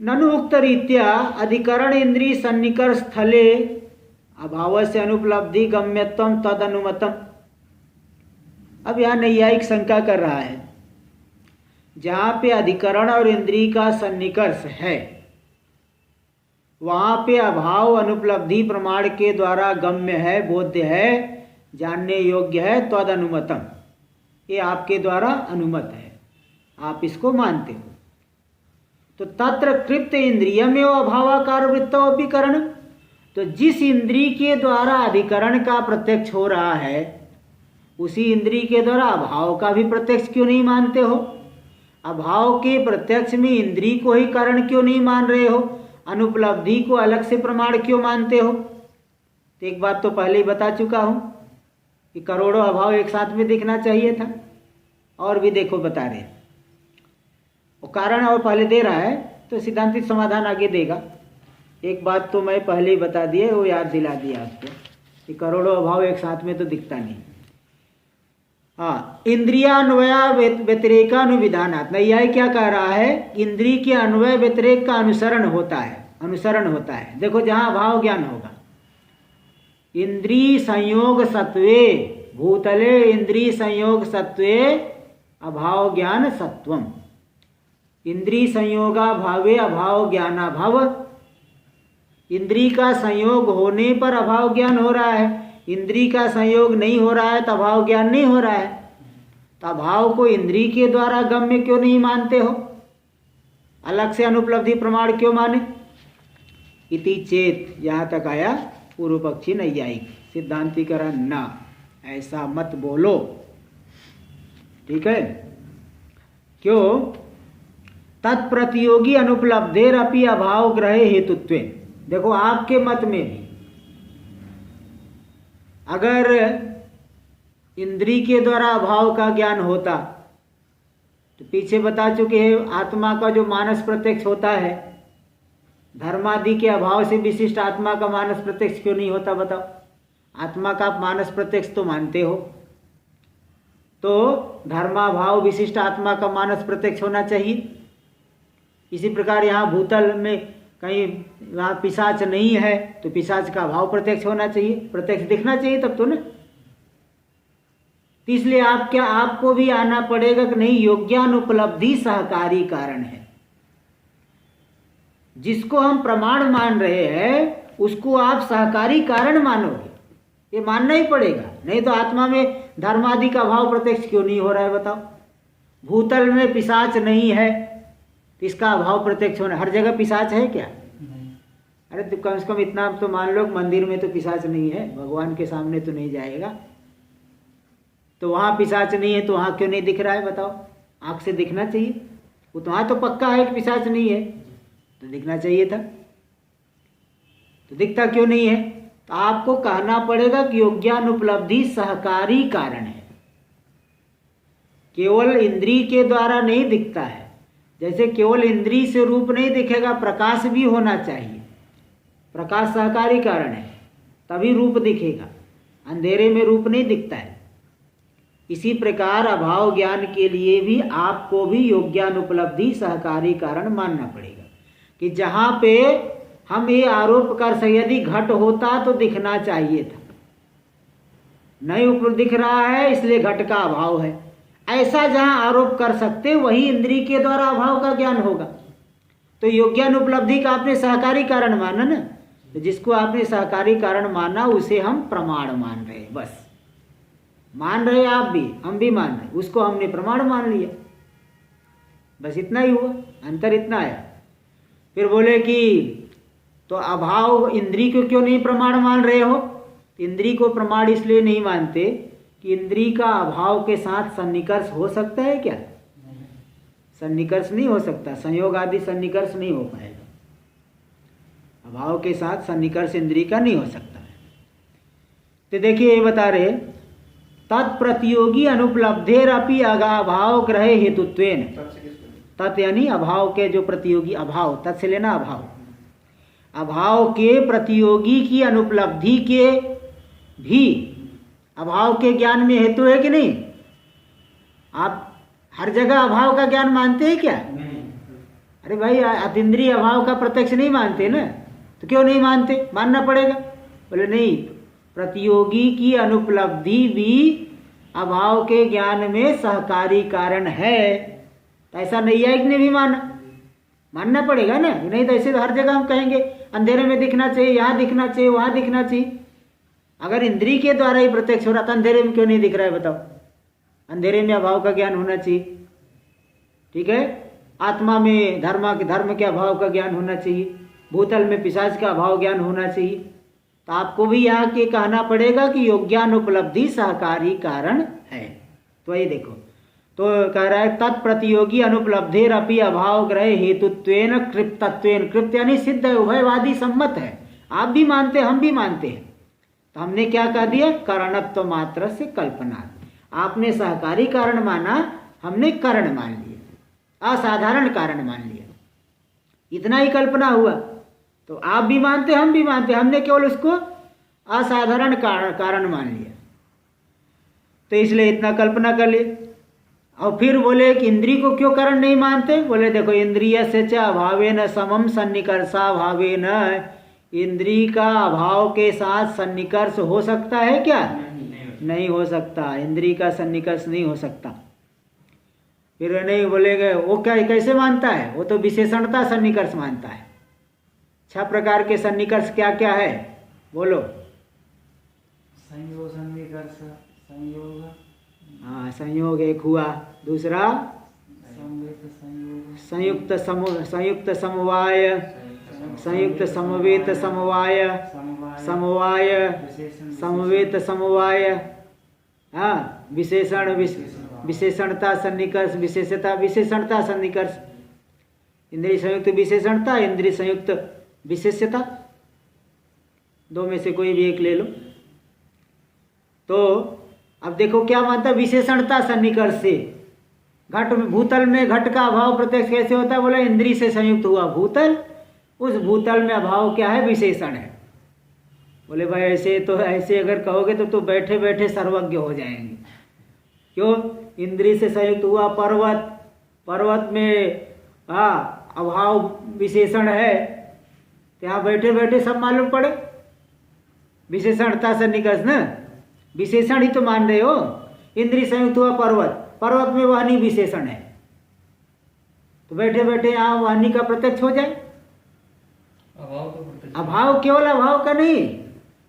ननु उक्त रीत्या अधिकरण इंद्रिय सन्निकर स्थले अभाव से अनुपलब्धि गम्यत्वम तद अनुमतम। अब यहाँ नैयायिक शंका कर रहा है, जहाँ पे अधिकरण और इंद्रिय का सन्निकर्ष है वहाँ पे अभाव अनुपलब्धि प्रमाण के द्वारा गम्य है, बोध्य है, जानने योग्य है, तद अनुमतम, ये आपके द्वारा अनुमत है, आप इसको मानते हो। तो तत्र कृप्त इंद्रियमें अभावाकार वृत्तोपीकरण, तो जिस इंद्रिय के द्वारा अधिकरण का प्रत्यक्ष हो रहा है उसी इंद्रिय के द्वारा अभाव का भी प्रत्यक्ष क्यों नहीं मानते हो? अभाव के प्रत्यक्ष में इंद्रिय को ही कारण क्यों नहीं मान रहे हो? अनुपलब्धि को अलग से प्रमाण क्यों मानते हो? तो एक बात तो पहले ही बता चुका हूं कि करोड़ों अभाव एक साथ में दिखना चाहिए था, और भी देखो बता रहे, वो कारण और पहले दे रहा है तो सिद्धांतिक समाधान आगे देगा। एक बात तो मैं पहले ही बता दिए, वो याद दिला दिया आपको कि करोड़ों अभाव एक साथ में तो दिखता नहीं। हाँ, इंद्रियान्वया व्यतिरेकानुविधानात्, नैयायिक क्या कह रहा है? इंद्रिय के अन्वय व्यतिरेक का अनुसरण होता है, अनुसरण होता है। देखो जहाँ अभाव ज्ञान होगा, इंद्रिय संयोग सत्वे भूतले इंद्रिय संयोग सत्वे अभाव ज्ञान सत्वम, इंद्रिय संयोगा भावे अभाव ज्ञानाभाव, इंद्रिय का संयोग होने पर अभाव ज्ञान हो रहा है, इंद्रिय का संयोग नहीं हो रहा है तो अभाव ज्ञान नहीं हो रहा है। तो अभाव को इंद्रिय के द्वारा गम्य क्यों नहीं मानते हो? अलग से अनुपलब्धि प्रमाण क्यों माने? इति चेत, यहाँ तक आया पूर्व पक्षी नैयायिक। सिद्धांतिकरण न, ऐसा मत बोलो, ठीक है? क्यों? तत्प्रतियोगी अनुपलब्धेर अपि अभाव ग्रहे हेतुत्वे, देखो आपके मत में भी अगर इंद्रिय के द्वारा अभाव का ज्ञान होता तो पीछे बता चुके हैं आत्मा का जो मानस प्रत्यक्ष होता है, धर्मादि के अभाव से विशिष्ट आत्मा का मानस प्रत्यक्ष क्यों नहीं होता? बताओ, आत्मा का आप मानस प्रत्यक्ष तो मानते हो, तो धर्माभाव विशिष्ट आत्मा का मानस प्रत्यक्ष होना चाहिए। इसी प्रकार यहाँ भूतल में कहीं वहाँ पिशाच नहीं है तो पिशाच का अभाव प्रत्यक्ष होना चाहिए, प्रत्यक्ष दिखना चाहिए तब तो ना। तो इसलिए आपको भी आना पड़ेगा कि नहीं, योग्यानुपलब्धि सहकारी कारण है। जिसको हम प्रमाण मान रहे हैं उसको आप सहकारी कारण मानोगे, ये मानना ही पड़ेगा, नहीं तो आत्मा में धर्मादि का भाव प्रत्यक्ष क्यों नहीं हो रहा है? बताओ, भूतल में पिशाच नहीं है तो इसका अभाव प्रत्यक्ष होना, हर जगह पिशाच है क्या? अरे तो कम से कम इतना तो मान लो, मंदिर में तो पिशाच नहीं है, भगवान के सामने तो नहीं जाएगा, तो वहाँ पिशाच नहीं है तो वहाँ क्यों नहीं दिख रहा है? बताओ, आँख से दिखना चाहिए, वो तो वहाँ तो पक्का है कि पिशाच नहीं है तो दिखना चाहिए था। तो दिखता क्यों नहीं है? तो आपको कहना पड़ेगा कि योग्यानुपलब्धि सहकारी कारण है, केवल इंद्रिय के द्वारा नहीं दिखता है। जैसे केवल इंद्रिय से रूप नहीं दिखेगा, प्रकाश भी होना चाहिए। प्रकाश सहकारी कारण है, तभी रूप दिखेगा, अंधेरे में रूप नहीं दिखता है। इसी प्रकार अभाव ज्ञान के लिए भी आपको भी योग्यानुपलब्धि सहकारी कारण मानना पड़ेगा कि जहाँ पे हम ये आरोप कर सके यदि घट होता तो दिखना चाहिए था, नहीं ऊपर दिख रहा है इसलिए घट का अभाव है, ऐसा जहाँ आरोप कर सकते वही इंद्रिय के द्वारा अभाव का ज्ञान होगा। तो योग्यानुपलब्धि का आपने सहकारी कारण माना ना, तो जिसको आपने सहकारी कारण माना उसे हम प्रमाण मान रहे, बस मान रहे आप भी, हम भी मान रहे, उसको हमने प्रमाण मान लिया, बस इतना ही हुआ, अंतर इतना है। फिर बोले कि तो अभाव इंद्रिय को क्यों नहीं प्रमाण मान रहे हो? इंद्रिय को प्रमाण इसलिए नहीं मानते कि इंद्रिय का अभाव के साथ सन्निकर्ष हो सकता है क्या? सन्निकर्ष नहीं हो सकता, संयोग आदि सन्निकर्ष नहीं हो पाएगा, अभाव के साथ सन्निकर्ष इंद्रिय का नहीं हो सकता है। तो देखिए ये बता रहे तत्प्रतियोगी अनुपलब्धेरपि अभाव ग्रहे हेतुत्वेन, तत् यानी अभाव के जो प्रतियोगी, अभाव तत् से लेना अभाव, अभाव के प्रतियोगी की अनुपलब्धि के भी अभाव के ज्ञान में हेतु है कि नहीं? आप हर जगह अभाव का ज्ञान मानते हैं क्या? अरे भाई अतीन्द्रिय अभाव का प्रत्यक्ष नहीं मानते ना, तो क्यों नहीं मानते? मानना पड़ेगा। बोले नहीं, प्रतियोगी की अनुपलब्धि भी अभाव के ज्ञान में सहकारी कारण है, तो ऐसा नैयायिक ने भी मानना पड़ेगा ना, नहीं तो ऐसे तो हर जगह हम कहेंगे अंधेरे में दिखना चाहिए, यहाँ दिखना चाहिए, वहाँ दिखना चाहिए। अगर इंद्रिय के द्वारा ही प्रत्यक्ष हो रहा था, अंधेरे में क्यों नहीं दिख रहा है बताओ? अंधेरे में अभाव का ज्ञान होना चाहिए, ठीक है। आत्मा में धर्म के अभाव का ज्ञान होना चाहिए, भूतल में पिशाच का अभाव ज्ञान होना चाहिए। तो आपको भी यहाँ के कहना पड़ेगा कि योग्यानुपलब्धि सहकारी कारण है। तो ये देखो, तो कह रहा है तत्प्रतियोगी अनुपलब्धेरपि अभाव ग्रहे हेतुत्वेन कृप्तत्वेन, कृप्त यानी सिद्ध है, उभयवादी सम्मत है, आप भी मानते हम भी मानते हैं। तो हमने क्या कह दिया? कारणत्व मात्र से कल्पना। आपने सहकारी कारण माना, हमने कारण मान लिया, असाधारण कारण मान लिया, इतना ही कल्पना हुआ। तो आप भी मानते हम भी मानते, हमने केवल उसको असाधारण कारण मान लिया, तो इसलिए इतना कल्पना कर लिए। और फिर बोले कि इंद्रिय को क्यों कारण नहीं मानते? बोले देखो इंद्रिय से च अभावेन समम सन्निकर्षा भावेन, इंद्रिय का अभाव के साथ सन्निकर्ष हो सकता है क्या? नहीं हो सकता, इंद्रिय का सन्निकर्ष नहीं हो सकता। फिर नहीं बोलेंगे वो क्या कैसे मानता है? वो तो विशेषणता सन्निकर्ष मानता है। 6 प्रकार के सन्निकर्ष क्या क्या है बोलो? संयोग सन्निकर्ष, संयोग, हाँ संयोग एक हुआ, दूसरा संयुक्त समवाय, संयुक्त समवेत समवाय, समवाय समवेत समवाय, हाँ विशेषण विशेषणता सन्निकर्ष, विशेषणता सन्निकर्ष, इंद्रिय संयुक्त विशेषणता, इंद्रिय संयुक्त विशेष्यता, दो में से कोई भी एक ले लो। तो अब देखो क्या मानता है विशेषणता सन्निकर्ष से। घट में, भूतल में घट का अभाव प्रत्यक्ष कैसे होता है? बोला इंद्रिय से संयुक्त हुआ भूतल, उस भूतल में अभाव क्या है? विशेषण है। बोले भाई ऐसे तो ऐसे अगर कहोगे तो बैठे बैठे सर्वज्ञ हो जाएंगे। क्यों? इंद्रिय से संयुक्त हुआ पर्वत, पर्वत में अभाव विशेषण है, यहाँ बैठे बैठे सब मालूम पड़े। विशेषणता सन्निकर्ष ना, विशेषण ही तो मान रहे हो। इंद्रिय संयुक्त हुआ पर्वत, पर्वत में वाहनी विशेषण है, तो बैठे बैठे यहाँ वाहनी का प्रत्यक्ष हो जाए। अभाव केवल अभाव का नहीं,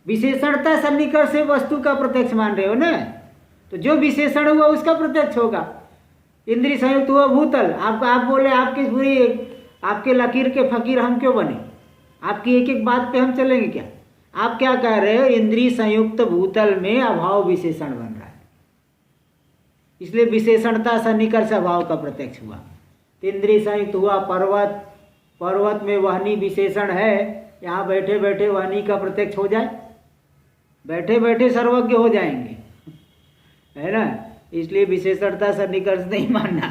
विशेषणता सन्निकर्ष से वस्तु का प्रत्यक्ष मान रहे हो ना, तो जो विशेषण हुआ उसका प्रत्यक्ष होगा। इंद्रिय संयुक्त हुआ भूतल, आप बोले आपकी पूरी आपके लकीर के फकीर हम क्यों बने? आपकी एक एक बात पे हम चलेंगे क्या? आप क्या कह रहे हो? इंद्रिय संयुक्त भूतल में अभाव विशेषण बन रहा है, इसलिए विशेषणता सन्निकर्ष अभाव का प्रत्यक्ष हुआ। इंद्रिय संयुक्त हुआ पर्वत, पर्वत में वहनी विशेषण है, यहाँ बैठे बैठे वाणी का प्रत्यक्ष हो जाए, बैठे बैठे सर्वज्ञ हो जाएंगे, है ना। इसलिए विशेषणता सन्निकर्ष नहीं मानना,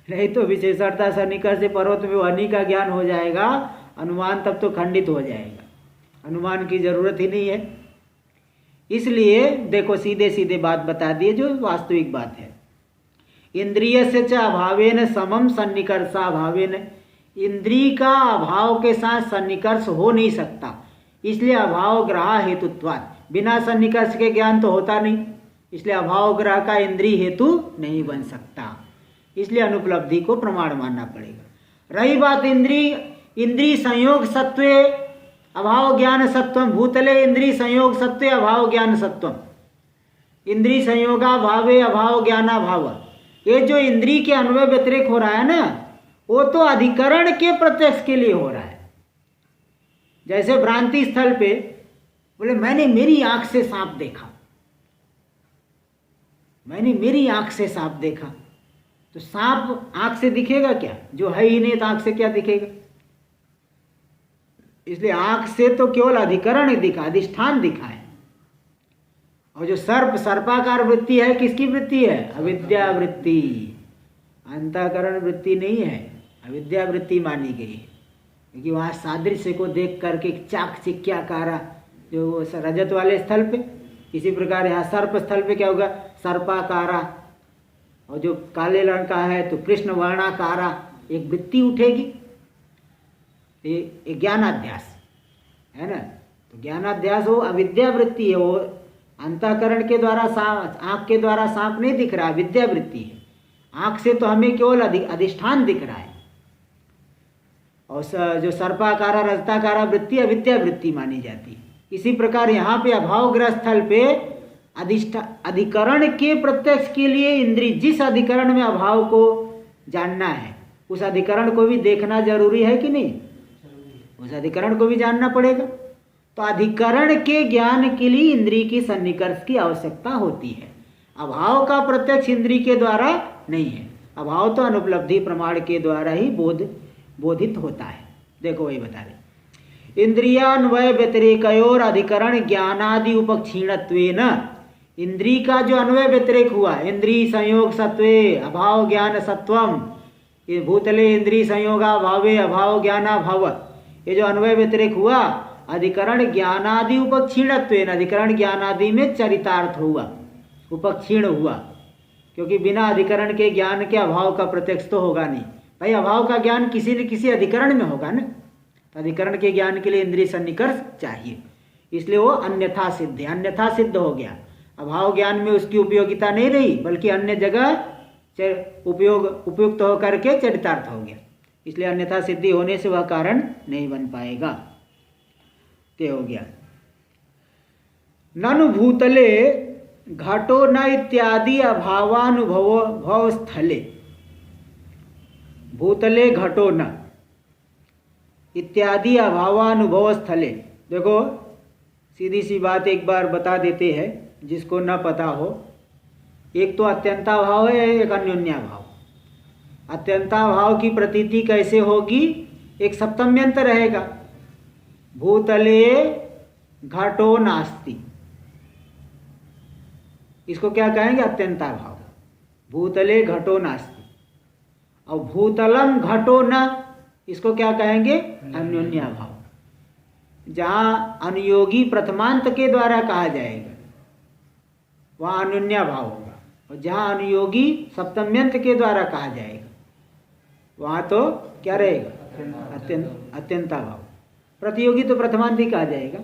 नहीं तो विशेषणता सन्निकर्ष से पर्वत में वाणी का ज्ञान हो जाएगा, अनुमान तब तो खंडित हो जाएगा, अनुमान की जरूरत ही नहीं है। इसलिए देखो सीधे सीधे बात बता दिए जो वास्तविक बात है। इंद्रिय से च अभावेन समम सन्निकर्षा भावेन, इंद्रिय का अभाव के साथ सन्निकर्ष हो नहीं सकता, इसलिए अभाव ग्रह हेतुत्वात्, बिना सन्निकर्ष के ज्ञान तो होता नहीं, इसलिए अभाव ग्रह का इंद्रिय हेतु नहीं बन सकता, इसलिए अनुपलब्धि को प्रमाण मानना पड़ेगा। रही बात इंद्रिय संयोग सत्वे अभाव ज्ञान सत्वम, भूतले इंद्रिय संयोग सत्वे अभाव ज्ञान सत्वम, इंद्रिय संयोगा भावे अभाव ज्ञाना भाव, ये जो इंद्रिय के अन्वय व्यतिरेक हो रहा है ना, वो तो अधिकरण के प्रत्यक्ष के लिए हो रहा है। जैसे भ्रांति स्थल पे बोले मैंने मेरी आंख से सांप देखा, मैंने मेरी आंख से सांप देखा, तो सांप आंख से दिखेगा क्या? जो है ही नहीं तो आंख से क्या दिखेगा? इसलिए आंख से तो केवल अधिकरण दिखा, अधिष्ठान दिखा है। और जो सर्पाकार वृत्ति है, किसकी वृत्ति है? अविद्या वृत्ति, अंतःकरण वृत्ति नहीं है, अविद्या वृत्ति मानी गई है। क्योंकि वहाँ सादृश्य को देख करके चाकचिक्याकारा, जो रजत वाले स्थल पे, इसी प्रकार यहाँ सर्प स्थल पे क्या होगा? सर्पाकारा, और जो काले रंग का है तो कृष्ण वर्णाकारा, एक वृत्ति उठेगी, ये ज्ञानाध्यास है ना। तो ज्ञानाध्यास हो अविद्या वृत्ति है, वो अंतःकरण के द्वारा सांप, आँख के द्वारा सांप नहीं दिख रहा, विद्या वृत्ति है। आँख से तो हमें केवल अधिष्ठान दिख रहा है, और जो सर्पाकारा रजताकारा वृत्ति अविद्या वृत्ति मानी जाती है। इसी प्रकार यहाँ पे अभावग्रह स्थल पे अधिकरण के प्रत्यक्ष के लिए इंद्रिय, जिस अधिकरण में अभाव को जानना है उस अधिकरण को भी देखना जरूरी है कि नहीं? उस अधिकरण को भी जानना पड़ेगा। तो अधिकरण के ज्ञान के लिए इंद्रिय की सन्निकर्ष की आवश्यकता होती है। अभाव का प्रत्यक्ष इंद्रिय के द्वारा नहीं है, अभाव तो अनुपलब्धि प्रमाण के द्वारा ही बोधित होता है। देखो वही बता रहे, इंद्रियान्वय व्यतिरेकयोर अधिकरण ज्ञानादि उपक्षीणत्वेन, इंद्रिय का जो अन्वय व्यतिरेक हुआ, इंद्रिय संयोग सत्वे अभाव ज्ञान सत्वम, ये भूतले इंद्रिय संयोगा भावे अभाव ज्ञाना भाव, ये जो अन्वय व्यतिरेक हुआ, अधिकरण ज्ञानादि उपक्षीणत्वेन, अधिकरण ज्ञानादि में चरितार्थ हुआ, उपक्षीण हुआ। क्योंकि बिना अधिकरण के ज्ञान के अभाव का प्रत्यक्ष तो होगा नहीं भाई, अभाव का ज्ञान किसी न किसी अधिकरण में होगा ना। तो अधिकरण के ज्ञान के लिए इंद्रिय सन्निकर्ष चाहिए, इसलिए वो अन्यथा सिद्ध है, अन्यथा सिद्ध हो गया। अभाव ज्ञान में उसकी उपयोगिता नहीं रही, बल्कि अन्य जगह उपयुक्त होकर के चरितार्थ हो गया, इसलिए अन्यथा सिद्धि होने से वह कारण नहीं बन पाएगा। ते हो गया। ननु भूतले घटो न इत्यादि अभावानुभव स्थले, भूतले घटो न इत्यादि अभावानुभव स्थले। देखो सीधी सी बात एक बार बता देते हैं जिसको न पता हो। एक तो अत्यंताभाव है, एक अन्योन्याभाव। अत्यंताभाव की प्रतीति कैसे होगी? एक सप्तम्यंत रहेगा, भूतले घटो नास्ति, इसको क्या कहेंगे? अत्यंताभाव। भूतले घटो नास्ति। और भूतलम घटो न, इसको क्या कहेंगे? अन्योन्याभाव। जहाँ अनुयोगी प्रथमांत के द्वारा कहा जाएगा वहाँ अन्योन्याभाव होगा, और जहाँ अनुयोगी सप्तम्यंत के द्वारा कहा जाएगा वहाँ तो क्या रहेगा? अत्यंताभाव। प्रतियोगी तो प्रथमांत ही कहा जाएगा।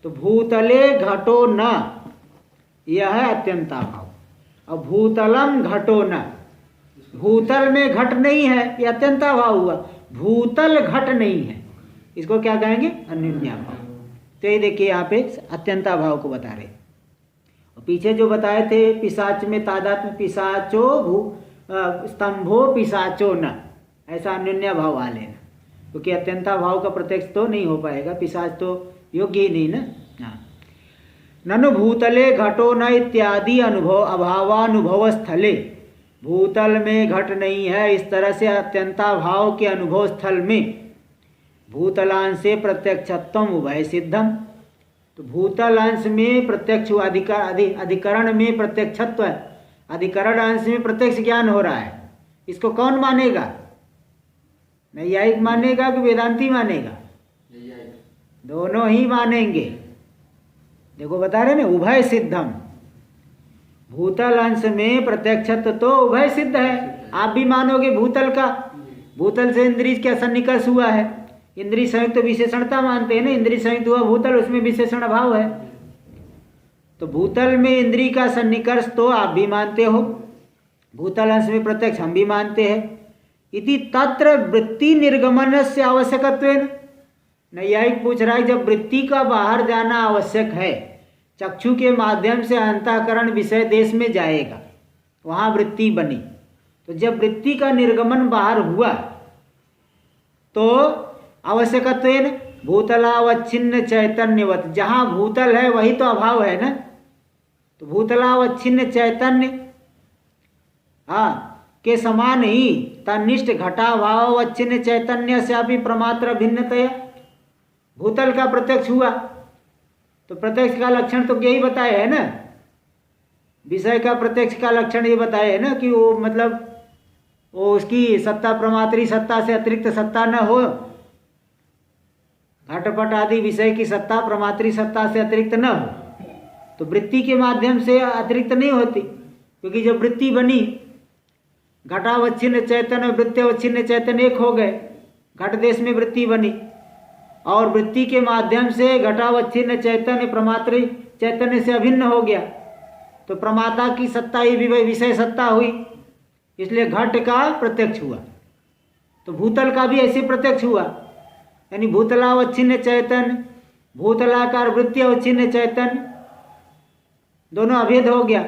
तो भूतले घटो न, यह है अत्यंताभाव। और भूतलम घटो न, भूतल में घट नहीं है, यह अत्यंताभाव हुआ। भूतल घट नहीं है, इसको क्या कहेंगे? अन्योन्याभाव। तो ये देखिए यहाँ पे अत्यंताभाव को बता रहे। और पीछे जो बताए थे पिशाच में तादात्म्य, पिशाचो स्तंभो पिशाचो न, ऐसा अन्योन्याभाव आ लेना, क्योंकि अत्यंताभाव का प्रत्यक्ष तो नहीं हो पाएगा, पिशाच तो योग्य ही नहीं ना। हाँ, ननु भूतले घटो न इत्यादि अनुभव अभावानुभव स्थले, भूतल में घट नहीं है, इस तरह से अत्यंताभाव के अनुभव स्थल में भूतलांशे प्रत्यक्षत्वम उभय सिद्धम। तो भूतल अंश में प्रत्यक्ष अधिकरण में प्रत्यक्षत्व है, अधिकरण अंश में प्रत्यक्ष ज्ञान हो रहा है। इसको कौन मानेगा? नैयायिक मानेगा कि वेदांती मानेगा? दोनों ही मानेंगे। देखो बता रहे ना, उभय सिद्धम। भूतल अंश में प्रत्यक्षत्व तो उभय सिद्ध है। आप भी मानोगे भूतल का, भूतल से इंद्रिय क्या सन्निकर्ष हुआ है, इंद्रिय संयुक्त विशेषणता मानते हैं ना, इंद्रिय संयुक्त हुआ भूतल, उसमें विशेषण अभाव है। तो भूतल में इंद्रिय का सन्निकर्ष तो आप भी मानते हो, भूतल अंश में प्रत्यक्ष हम भी मानते हैं। इति तत्र वृत्ति निर्गमन से आवश्यकत्वेन। नैयायिक पूछ रहा है, जब वृत्ति का बाहर जाना आवश्यक है, चक्षु के माध्यम से अंतःकरण विषय देश में जाएगा, वहाँ वृत्ति बनी, तो जब वृत्ति का निर्गमन बाहर हुआ तो आवश्यकत्वेन भूतलावच्छिन्न चैतन्यवत, जहाँ भूतल है वही तो अभाव है ना, तो भूतलावच्छिन्न चैतन्य के समान ही तनिष्ठ घटाभावावच्छिन्न चैतन्य से अभी प्रमात्र भिन्नतया भूतल का प्रत्यक्ष हुआ। तो प्रत्यक्ष का लक्षण तो यही बताया है ना, विषय का प्रत्यक्ष का लक्षण ये बताया है ना कि वो मतलब वो उसकी सत्ता प्रमात्री सत्ता से अतिरिक्त सत्ता न हो, घटपट आदि विषय की सत्ता प्रमात्री सत्ता से अतिरिक्त न हो, तो वृत्ति के माध्यम से अतिरिक्त नहीं होती, क्योंकि जब वृत्ति बनी घटावच्छिन्न चैतन्य वृत्त्यवच्छिन्न चैतन्य एक हो गए, घट देश में वृत्ति बनी और वृत्ति के माध्यम से घटावच्छिन्न चैतन्य प्रमात्री चैतन्य से अभिन्न हो गया, तो प्रमाता की सत्ता ही विषय सत्ता हुई, इसलिए घट का प्रत्यक्ष हुआ। तो भूतल का भी ऐसे प्रत्यक्ष हुआ, यानी भूतलावच्छिन्न चैतन्य भूतलाकार वृत्त्यवच्छिन्न चैतन्य दोनों अभेद हो गया।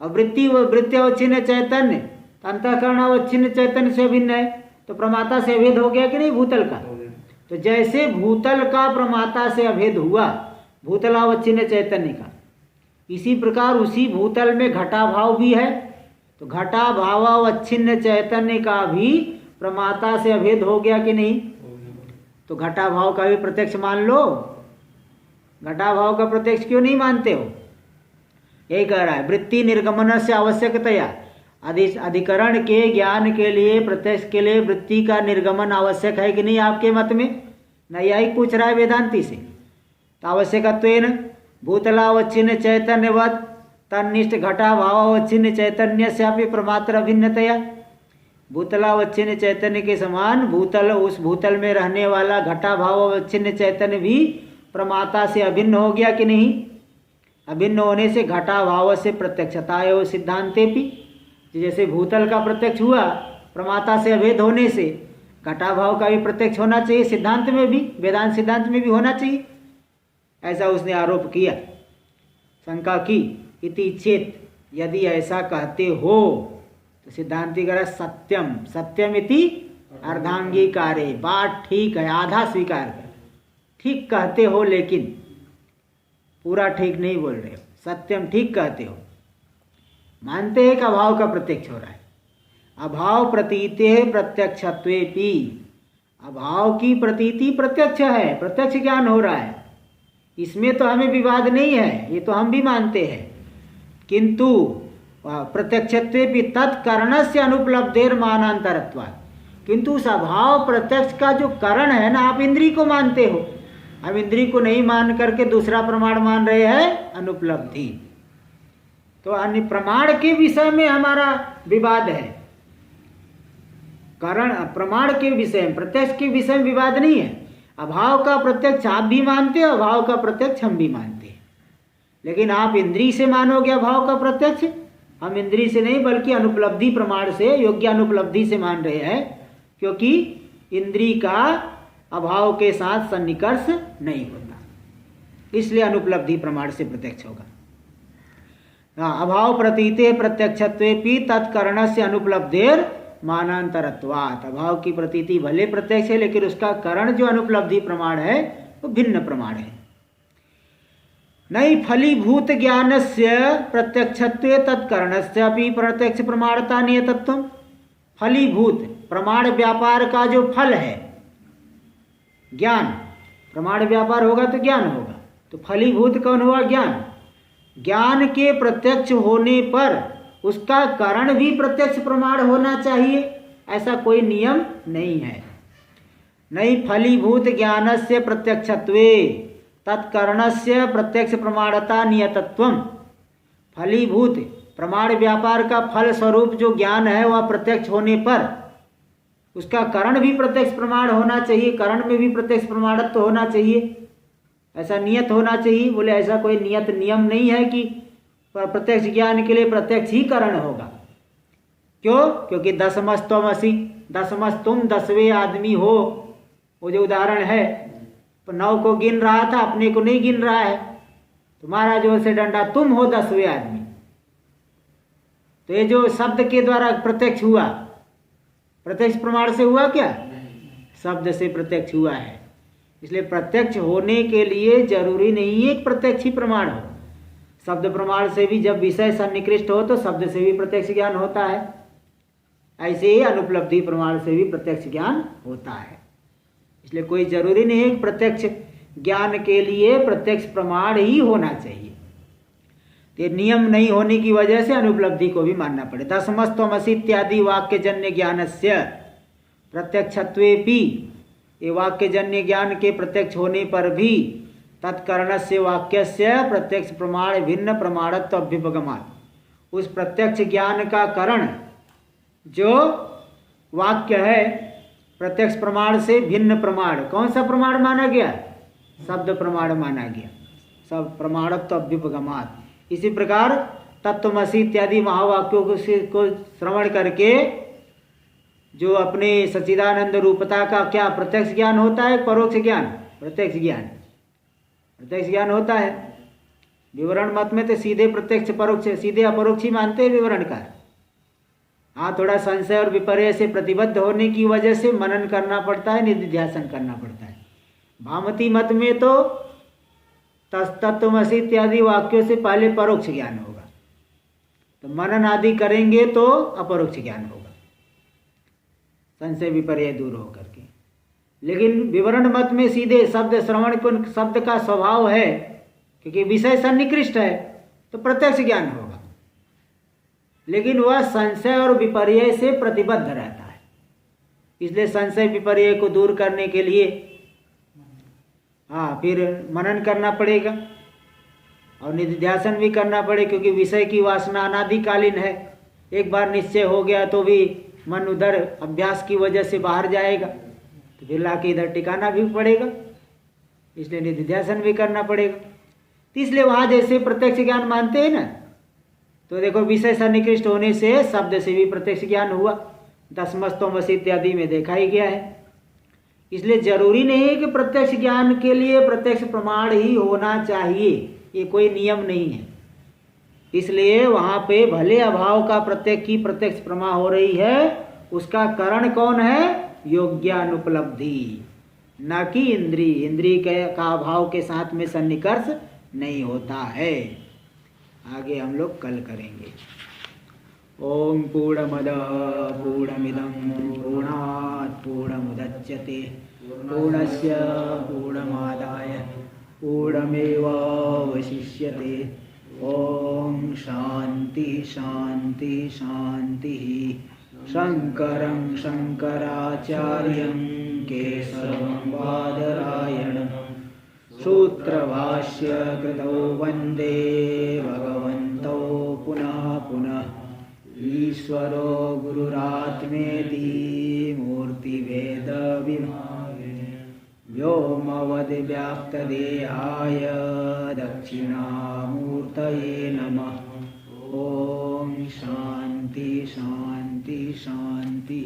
और वृत्त्यवच्छिन्न चैतन्य अंतःकरणावच्छिन्न चैतन्य से भिन्न है, तो प्रमाता से अभेद हो गया कि नहीं भूतल का। तो जैसे भूतल का प्रमाता से अभेद हुआ भूतलावच्छिन्न चैतन्य का, इसी प्रकार उसी भूतल में घटाभाव भी है, तो घटाभावावच्छिन्न चैतन्य का भी प्रमाता से अभेद हो गया कि नहीं। तो घटाभाव का भी प्रत्यक्ष मान लो, घटाभाव का प्रत्यक्ष क्यों नहीं मानते हो? यही कह रहा है, वृत्ति निर्गमन से आवश्यकतया, अधिकरण के ज्ञान के लिए प्रत्यक्ष के लिए वृत्ति का निर्गमन आवश्यक है कि नहीं आपके मत में? नैयायिक पूछ रहा है वेदांती से। तो आवश्यकत्वेन भूतलावच्छिन्न चैतन्यवत तन्निष्ठ घटाभावावच्छिन्न चैतन्य से अपनी प्रमात्र भिन्नतया, भूतलावच्छिन्न चैतन्य के समान भूतल उस भूतल में रहने वाला घटाभावावच्छिन्न चैतन्य भी प्रमाता से अभिन्न हो गया कि नहीं। अभिन्न होने से घटाभाव से प्रत्यक्षता है वो सिद्धांते भी, जैसे भूतल का प्रत्यक्ष हुआ प्रमाता से अभेद होने से, घटाभाव का भी प्रत्यक्ष होना चाहिए सिद्धांत में भी, वेदांत सिद्धांत में भी होना चाहिए, ऐसा उसने आरोप किया, शंका की। इति चेत, यदि ऐसा कहते हो तो सिद्धांति कह रहा सत्यम, सत्यम इति अर्धांगीकारे, बात ठीक है, आधा स्वीकार कर, ठीक कहते हो लेकिन पूरा ठीक नहीं बोल रहे हो, सत्यम ठीक कहते हो, मानते हैं कि अभाव का प्रत्यक्ष हो रहा है। अभाव प्रतीते प्रत्यक्षत्वेपि, अभाव की प्रतीति प्रत्यक्ष है, प्रत्यक्ष ज्ञान हो रहा है, इसमें तो हमें विवाद नहीं है, ये तो हम भी मानते हैं। किंतु प्रत्यक्षत्वेपि तत्करणस्य अनुपलब्धेर मानांतरत्वात्, किंतु उस अभाव प्रत्यक्ष का जो कारण है ना, आप इंद्रिय को मानते हो, हम इंद्रिय को नहीं मान करके दूसरा प्रमाण मान रहे हैं अनुपलब्धि। तो अन्य प्रमाण के विषय में हमारा विवाद है, कारण प्रमाण के विषय में, प्रत्यक्ष के विषय में विवाद नहीं है। अभाव का प्रत्यक्ष आप भी मानते हो, अभाव का प्रत्यक्ष हम भी मानते हैं, लेकिन आप इंद्रिय से मानोगे अभाव का प्रत्यक्ष, हम इंद्रिय से नहीं बल्कि अनुपलब्धि प्रमाण से, योग्य अनुपलब्धि से मान रहे हैं, क्योंकि इंद्रिय का अभाव के साथ सन्निकर्ष नहीं होता, इसलिए अनुपलब्धि प्रमाण से प्रत्यक्ष होगा। अभाव प्रतीते प्रत्यक्षत्वेपि तत्करणस्य अनुपलब्धेर मानांतरत्वात्, अभाव की प्रतीति भले प्रत्यक्ष है लेकिन उसका करण जो अनुपलब्धि प्रमाण है वो भिन्न प्रमाण है। नई फलीभूत ज्ञानस्य प्रत्यक्षत्वे तत्करणस्य अपि प्रत्यक्ष प्रमाणता नियतत्वम्, फलीभूत प्रमाण व्यापार का जो फल है, ज्ञान, प्रमाण व्यापार होगा तो ज्ञान होगा। तो फलीभूत कौन हुआ? ज्ञान। ज्ञान के प्रत्यक्ष होने पर उसका कारण भी प्रत्यक्ष प्रमाण होना चाहिए, ऐसा कोई नियम नहीं है। नहीं फलीभूत ज्ञानस्य प्रत्यक्षत्वे तत्करणस्य प्रत्यक्ष प्रमाणता नियतत्वम। फलीभूत प्रमाण व्यापार का फल स्वरूप जो ज्ञान है वह प्रत्यक्ष होने पर उसका कारण भी प्रत्यक्ष प्रमाण होना चाहिए, कारण में भी प्रत्यक्ष प्रमाणत्व होना चाहिए, ऐसा नियत होना चाहिए। बोले ऐसा कोई नियत नियम नहीं है कि प्रत्यक्ष ज्ञान के लिए प्रत्यक्ष ही कारण होगा। क्यों? क्योंकि दसमस्तमसि, दसमस तुम 10वें आदमी हो, वो जो उदाहरण है 9 को गिन रहा था, अपने को नहीं गिन रहा है, तुम्हारा जो से डंडा तुम हो 10वें आदमी। तो ये जो शब्द के द्वारा प्रत्यक्ष हुआ, प्रत्यक्ष प्रमाण से हुआ क्या? शब्द से प्रत्यक्ष हुआ है। इसलिए प्रत्यक्ष होने के लिए जरूरी नहीं है प्रत्यक्ष ही प्रमाण हो। शब्द प्रमाण से भी जब विषय सन्निकृष्ट हो तो शब्द से भी प्रत्यक्ष ज्ञान होता है, ऐसे ही अनुपलब्धि प्रमाण से भी प्रत्यक्ष ज्ञान होता है। इसलिए कोई जरूरी नहीं है कि प्रत्यक्ष ज्ञान के लिए प्रत्यक्ष प्रमाण ही होना चाहिए। ये नियम नहीं होने की वजह से अनुपलब्धि को भी मानना पड़े। दसमस्तमसि इत्यादि वाक्यजन्य ज्ञानस्य प्रत्यक्षत्वेपि, ये वाक्यजन्य ज्ञान के प्रत्यक्ष होने पर भी तत्करणस्य वाक्यस्य प्रत्यक्ष प्रमाण भिन्न प्रमाणत्व अभ्युपगमात्, उस प्रत्यक्ष ज्ञान का कारण जो वाक्य है प्रत्यक्ष प्रमाण से भिन्न प्रमाण, कौन सा प्रमाण माना गया? शब्द प्रमाण माना गया। सब प्रमाणत्व अभ्युपगमात्। इसी प्रकार तत्वमसि इत्यादि महावाक्यों को श्रवण करके जो अपने सच्चिदानंद रूपता का क्या प्रत्यक्ष ज्ञान होता है, परोक्ष ज्ञान? प्रत्यक्ष ज्ञान, प्रत्यक्ष ज्ञान होता है। विवरण मत में तो सीधे प्रत्यक्ष परोक्ष, सीधे अपरोक्ष ही मानते हैं विवरणकार। हाँ, थोड़ा संशय और विपर्य से प्रतिबद्ध होने की वजह से मनन करना पड़ता है, निधिध्यासन करना पड़ता है। भामती मत में तो तत्वमसि इत्यादि वाक्यों से पहले परोक्ष ज्ञान होगा, तो मनन आदि करेंगे तो अपरोक्ष ज्ञान होगा, संशय विपर्य दूर होकर के। लेकिन विवरण मत में सीधे शब्द श्रवण को, शब्द का स्वभाव है क्योंकि विषय सन्निकृष्ट है तो प्रत्यक्ष ज्ञान होगा, लेकिन वह संशय और विपर्य से प्रतिबद्ध रहता है। इसलिए संशय विपर्य को दूर करने के लिए हाँ फिर मनन करना पड़ेगा और निधिध्यासन भी करना पड़ेगा, क्योंकि विषय की वासना अनादिकालीन है। एक बार निश्चय हो गया तो भी मन उधर अभ्यास की वजह से बाहर जाएगा, तो फिर लाके इधर टिकाना भी पड़ेगा, इसलिए निधिध्यासन भी करना पड़ेगा। तो इसलिए वहाँ जैसे प्रत्यक्ष ज्ञान मानते हैं ना, तो देखो विषय सन्निकृष्ट होने से शब्द से भी प्रत्यक्ष ज्ञान हुआ, दसमस्तमसि इत्यादि में देखा ही गया है। इसलिए जरूरी नहीं है कि प्रत्यक्ष ज्ञान के लिए प्रत्यक्ष प्रमाण ही होना चाहिए, ये कोई नियम नहीं है। इसलिए वहाँ पे भले अभाव का प्रत्यक्ष की प्रत्यक्ष प्रमा हो रही है, उसका कारण कौन है? योग्यानुपलब्धि, न कि इंद्री। इंद्री का अभाव के साथ में सन्निकर्ष नहीं होता है। आगे हम लोग कल करेंगे। ओम पूर्णमदः पूर्णमिदं पूर्णात् पूर्णमुदच्यते पूर्णस्य पूर्णमादाय पूर्णमेवावशिष्यते। ओम शांति शांति शांति। शंकरं शंकराचार्यं केशवं बादरायणं सूत्रभाष्य कृतौ वन्दे भगवन्तौ पुनः पुनः। ईश्वरो गुरुरात्मेति मूर्तिभेदविभागिने व्योमवद्व्याप्तदेहाय दक्षिणामूर्तये नमः। ओम शांति शांति शांति।